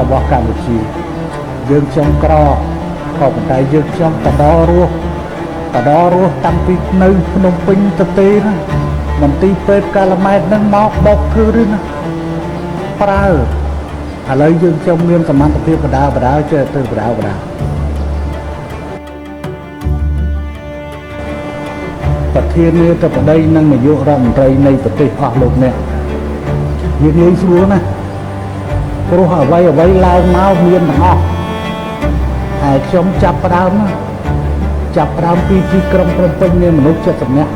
របស់កម្ពុជាយើងខ្ញុំក្រក៏ប៉ុន្តែយើងខ្ញុំតដល់រស់តាំងពីនៅភ្នំពេញទៅទេណាមន្ទីរពេទ្យកាឡាម៉ែតហ្នឹងមកបោកធ្វើឬណាប្រើឥឡូវយើងខ្ញុំមានសមត្ថភាពបដាចេះទៅបដាប្រធានាធិបតីនិងនាយករដ្ឋមន្ត្រីនៃប្រទេសអស់លោកអ្នកយើងងាយស្រួលណាព្រោះអ្វីឡើងមកមានទាំងអស់ហើយខ្ញុំចាប់ផ្ដើមពីទីក្រុងភ្នំពេញមានមនុស្ស70នាក់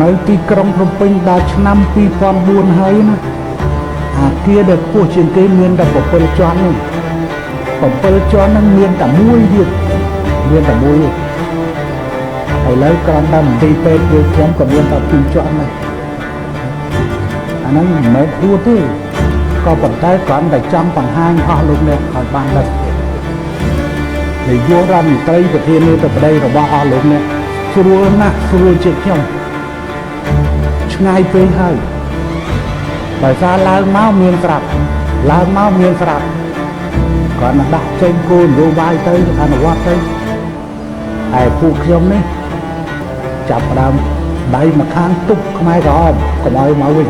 នៅទីក្រុងភ្នំពេញដល់ឆ្នាំ2004ហើយណាអាគារដែលខ្ពស់ជាងគេមានតែ7ជាន់ហ្នឹង7ជាន់ហ្នឹងមានតែមួយទៀតឥឡូវក្រំតាមមន្ទីរពេទ្យយើងខ្ញុំក៏មានតែ2ជាន់ដែរអាហ្នឹងមិនមែនដួលទេក៏ប៉ុន្តែគ្រាន់តែចង់បង្ហាញអស់លោកអ្នកឲ្យបានដឹងនាយករដ្ឋមន្ត្រីប្រធានាធិបតីរបស់អស់លោកអ្នកស្រួលណាស់ស្រួលជាងខ្ញុំឆ្ងាយពេកហើយដោយសារឡើងមកមានស្រាប់គាត់នឹងដាក់ចេញគោលនយោបាយទៅអនុវត្តទៅហើយពួកខ្ញុំនេះចាប់ផ្ដើមដៃម្ខាងទប់ខ្មែរក្រហមកុំឲ្យមកវិញ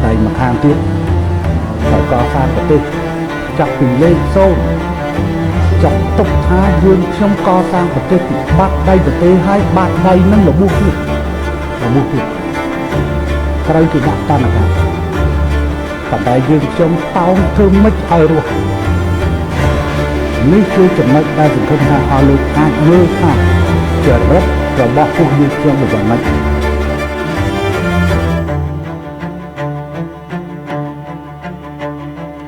ដៃម្ខាងទៀតហើយកសាងប្រទេសចាប់ពីលេខ0ចាប់ទុកថាយើងខ្ញុំកសាងប្រទេសពីបាត់ដៃប្រទេសហើយបាត់ដៃនឹងរបួសទៀតត្រូវគេដាក់តណ្ហាប៉ុន្តែយើងខ្ញុំតោងធ្វើម៉េចឲ្យរស់នេះគឺចំណុចដែលសង្ឃឹមថាអស់លោកអាចមើលថាចរិតរបស់ពួកយើងខ្ញុំយ៉ាងម៉េច